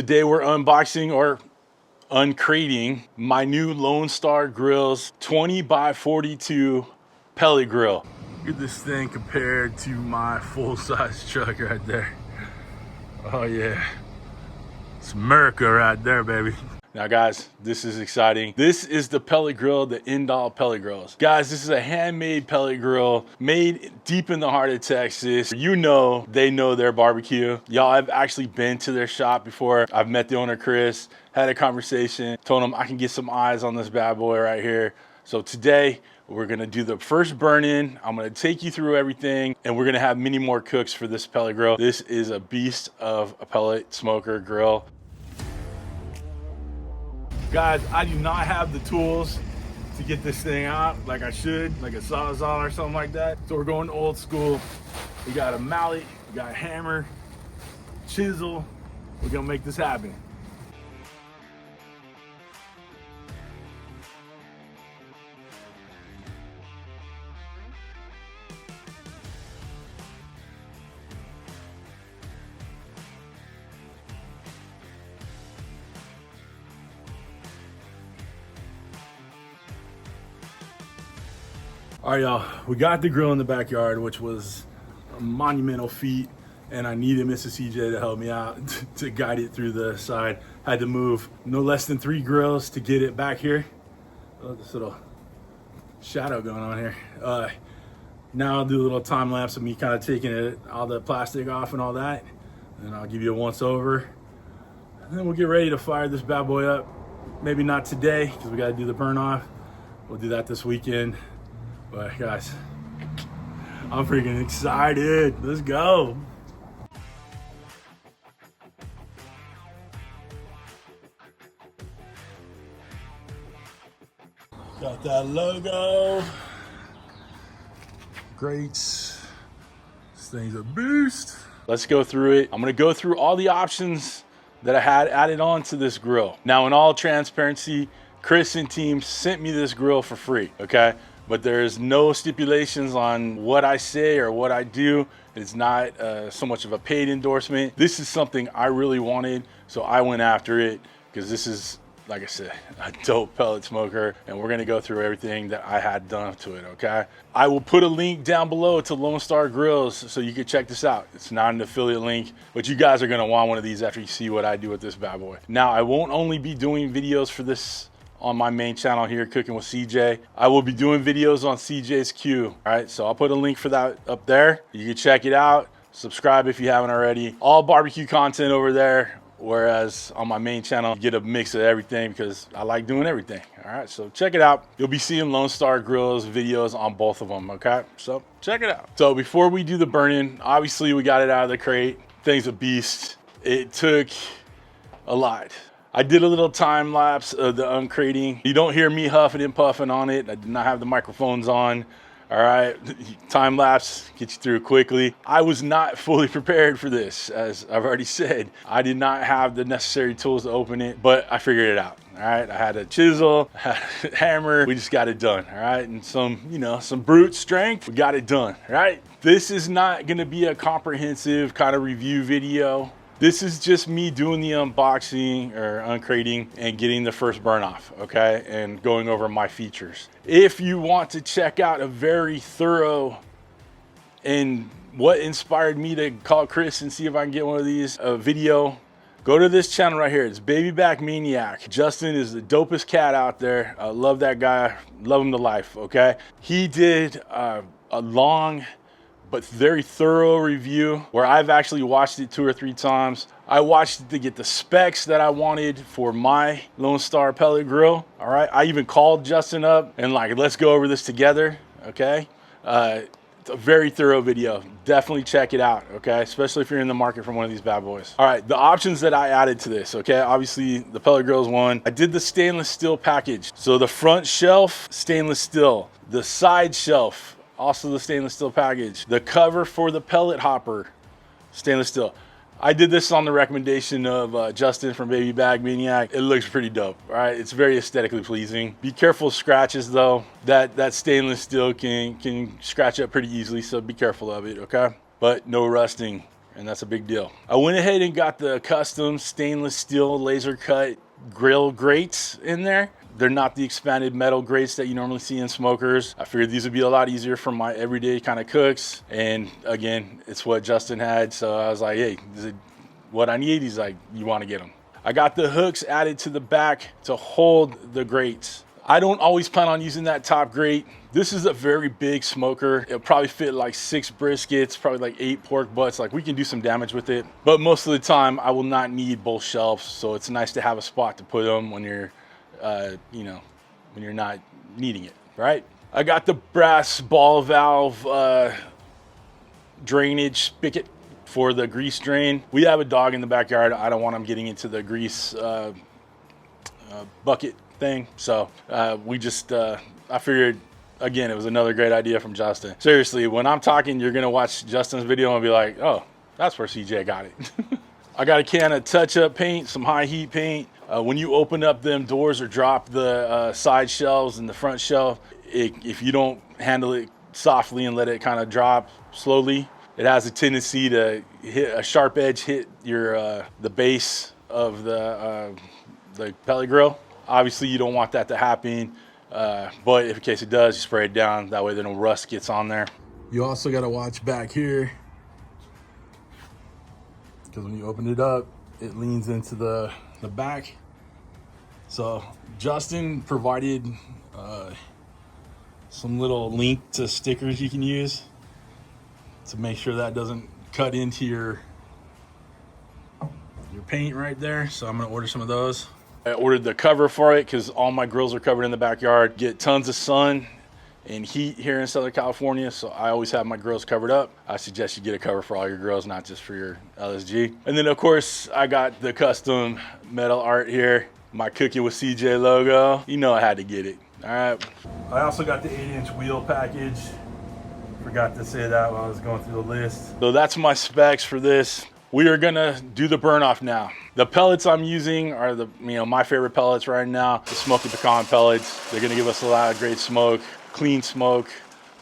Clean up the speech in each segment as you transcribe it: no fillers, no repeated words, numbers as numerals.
Today we're unboxing or uncrating my new Lone Star Grillz 20x42 pellet grill. Look at this thing compared to my full-size truck right there. Oh yeah, it's America right there, baby. Now guys, this is exciting. This is the pellet grill, the Indal pellet grills. Guys, this is a handmade pellet grill made deep in the heart of Texas. You know, they know their barbecue. Y'all, I've actually been to their shop before. I've met the owner, Chris, had a conversation, told him I can get some eyes on this bad boy right here. So today, we're gonna do the first burn-in. I'm gonna take you through everything, and we're gonna have many more cooks for this pellet grill. This is a beast of a pellet smoker grill. Guys, I do not have the tools to get this thing out like I should, like a Sawzall or something like that. So we're going old school. We got a mallet, we got a hammer, chisel. We're gonna make this happen. All right, y'all, we got the grill in the backyard, which was a monumental feat, and I needed Mrs. CJ to help me out to guide it through the side. Had to move no less than 3 grills to get it back here. Oh, this little shadow going on here. Now I'll do a little time lapse of me kind of taking all the plastic off and all that, and I'll give you a once over. And then we'll get ready to fire this bad boy up. Maybe not today, because we got to do the burn off. We'll do that this weekend. But guys, I'm freaking excited. Let's go. Got that logo. Great. This thing's a beast. Let's go through it. I'm gonna go through all the options that I had added on to this grill. Now, in all transparency, Chris and team sent me this grill for free, okay? But there's no stipulations on what I say or what I do. It's not so much of a paid endorsement. This is something I really wanted, so I went after it, because this is, like I said, a dope pellet smoker, and we're gonna go through everything that I had done to it, okay? I will put a link down below to Lone Star Grillz so you can check this out. It's not an affiliate link, but you guys are gonna want one of these after you see what I do with this bad boy. Now, I won't only be doing videos for this on my main channel here, Cooking with CJ. I will be doing videos on CJ's Q. All right, so I'll put a link for that up there. You can check it out. Subscribe if you haven't already. All barbecue content over there, whereas on my main channel, you get a mix of everything because I like doing everything. All right, so check it out. You'll be seeing Lone Star Grillz videos on both of them, okay? So check it out. So before we do the burn-in, obviously we got it out of the crate. Thing's a beast. It took a lot. I did a little time lapse of the uncrating. You don't hear me huffing and puffing on it. I did not have the microphones on. All right, time lapse, get you through quickly. I was not fully prepared for this, as I've already said. I did not have the necessary tools to open it, but I figured it out. All right, I had a chisel, I had a hammer. We just got it done. All right, and some, you know, some brute strength. We got it done. All right, this is not gonna be a comprehensive kind of review video. This is just me doing the unboxing or uncrating and getting the first burn off, okay? And going over my features. If you want to check out a very thorough and what inspired me to call Chris and see if I can get one of these video, go to this channel right here. It's Baby Back Maniac. Justin is the dopest cat out there. I love that guy, love him to life, okay? He did a long but very thorough review where I've actually watched it 2 or 3 times. I watched it to get the specs that I wanted for my Lone Star pellet grill. All right, I even called Justin up and like, let's go over this together, okay? It's a very thorough video. Definitely check it out, okay? Especially if you're in the market for one of these bad boys. All right, the options that I added to this, okay? Obviously, the pellet grill's one. I did the stainless steel package. So the front shelf, stainless steel. The side shelf, also the stainless steel package. The cover for the pellet hopper, stainless steel. I did this on the recommendation of Justin from Baby Bag Maniac. It looks pretty dope, all right? It's very aesthetically pleasing. Be careful of scratches though. That stainless steel can scratch up pretty easily, so be careful of it, okay? But no rusting. and that's a big deal. I went ahead and got the custom stainless steel laser cut grill grates in there. They're not the expanded metal grates that you normally see in smokers. I figured these would be a lot easier for my everyday kind of cooks. And again, it's what Justin had. So I was like, hey, this is what I need. He's like, you want to get them. I got the hooks added to the back to hold the grates. I don't always plan on using that top grate. This is a very big smoker. It'll probably fit like 6 briskets, probably like 8 pork butts. Like we can do some damage with it. But most of the time I will not need both shelves. So it's nice to have a spot to put them when you're, you know, when you're not needing it, right? I got the brass ball valve drainage spigot for the grease drain. We have a dog in the backyard. I don't want him getting into the grease bucket thing. So we just, I figured, again, it was another great idea from Justin. Seriously, when I'm talking, you're gonna watch Justin's video and be like, oh, that's where CJ got it. I got a can of touch-up paint, some high heat paint. When you open up them doors or drop the side shelves and the front shelf, if you don't handle it softly and let it kind of drop slowly, it has a tendency to hit a sharp edge, hit your the base of the pellet grill. Obviously, you don't want that to happen, but if in case it does, you spray it down. That way, then no rust gets on there. You also got to watch back here, because when you open it up, it leans into the back. So Justin provided some little link to stickers you can use to make sure that doesn't cut into your paint right there. So I'm gonna order some of those. I ordered the cover for it because all my grills are covered in the backyard. Get tons of sun and heat here in Southern California, so I always have my grills covered up. I suggest you get a cover for all your grills, not just for your LSG. And then of course, I got the custom metal art here. My Cooking with CJ logo. You know I had to get it. All right. I also got the 8-inch wheel package. Forgot to say that while I was going through the list. So that's my specs for this. We are gonna do the burn off now. The pellets I'm using are my favorite pellets right now, the Smokin Pecan pellets. They're gonna give us a lot of great smoke, clean smoke.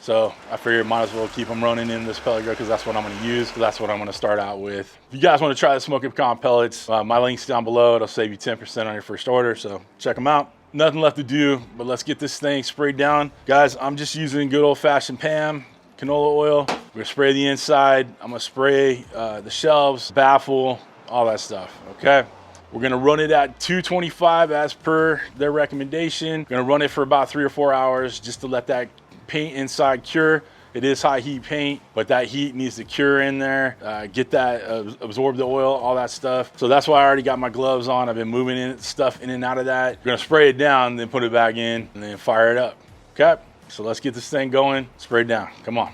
So I figured might as well keep them running in this pellet grill because that's what I'm gonna use. So that's what I'm gonna start out with. If you guys wanna try the Smokin Pecan pellets, my link's down below. It'll save you 10% on your first order, so check them out. Nothing left to do, but let's get this thing sprayed down. Guys, I'm just using good old fashioned Pam canola oil. We're gonna spray the inside. I'm gonna spray the shelves, baffle, all that stuff, okay? We're gonna run it at 225 as per their recommendation. Gonna run it for about 3 or 4 hours just to let that paint inside cure. It is high heat paint, but that heat needs to cure in there, get that, absorb the oil, all that stuff. So that's why I already got my gloves on. I've been moving stuff in and out of that. We're gonna spray it down, then put it back in, and then fire it up, okay? So let's get this thing going, spray it down, come on.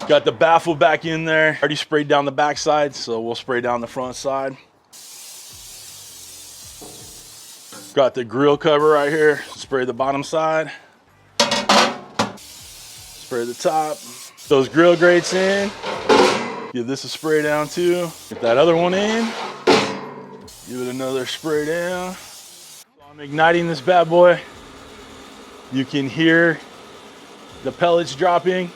Got the baffle back in there. Already sprayed down the back side, so we'll spray down the front side. Got the grill cover right here. Spray the bottom side. Spray the top. Those grill grates in. Give this a spray down too. Get that other one in. Give it another spray down. So I'm igniting this bad boy. You can hear the pellets dropping.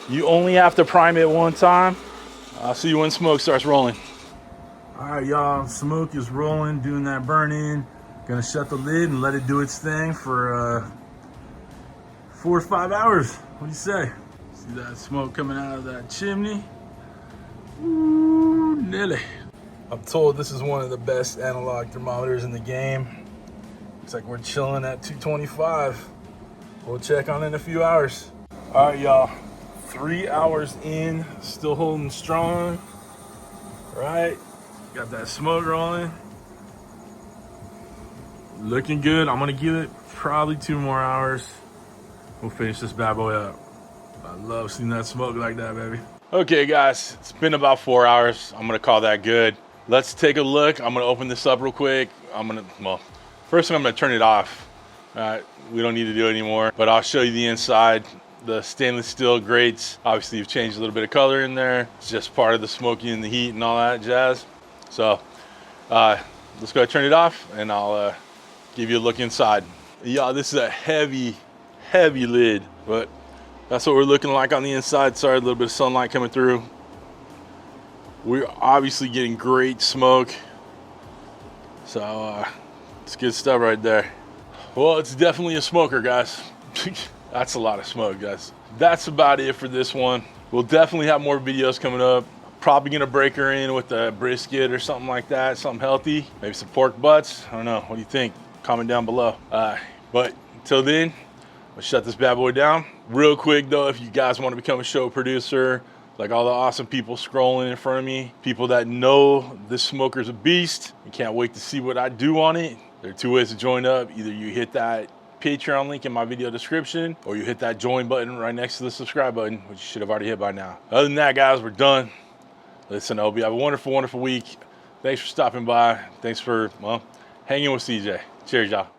You only have to prime it one time. I'll see you when smoke starts rolling. All right, y'all, smoke is rolling, doing that burn in. Gonna shut the lid and let it do its thing for 4 or 5 hours. What do you say? See that smoke coming out of that chimney? Ooh, Nelly. I'm told this is one of the best analog thermometers in the game. Looks like we're chilling at 225. We'll check on it in a few hours. All right, y'all. 3 hours in, still holding strong. Right, got that smoke rolling. Looking good. I'm gonna give it probably 2 more hours. We'll finish this bad boy up. I love seeing that smoke like that, baby. Okay, guys, it's been about 4 hours. I'm gonna call that good. Let's take a look. I'm gonna open this up real quick. First thing I'm gonna turn it off. All right, we don't need to do it anymore, but I'll show you the inside. the stainless steel grates. Obviously you've changed a little bit of color in there. It's just part of the smoking and the heat and all that jazz. So let's go ahead and turn it off and I'll give you a look inside. Yeah, this is a heavy lid, but that's what we're looking like on the inside. Sorry, a little bit of sunlight coming through. We're obviously getting great smoke. So it's good stuff right there. Well, it's definitely a smoker, guys. That's a lot of smoke, guys. That's about it for this one. We'll definitely have more videos coming up. Probably gonna break her in with a brisket or something like that, something healthy. Maybe some pork butts. I don't know. What do you think? Comment down below. But until then, let's shut this bad boy down. Real quick though, if you guys want to become a show producer, like all the awesome people scrolling in front of me, people that know this smoker's a beast and can't wait to see what I do on it, there are two ways to join up. Either you hit that Patreon link in my video description, or you hit that join button right next to the subscribe button, which you should have already hit by now. Other than that, guys, we're done. Listen, I hope you have a wonderful, wonderful week. Thanks for stopping by. Thanks for, well, hanging with CJ. Cheers, y'all.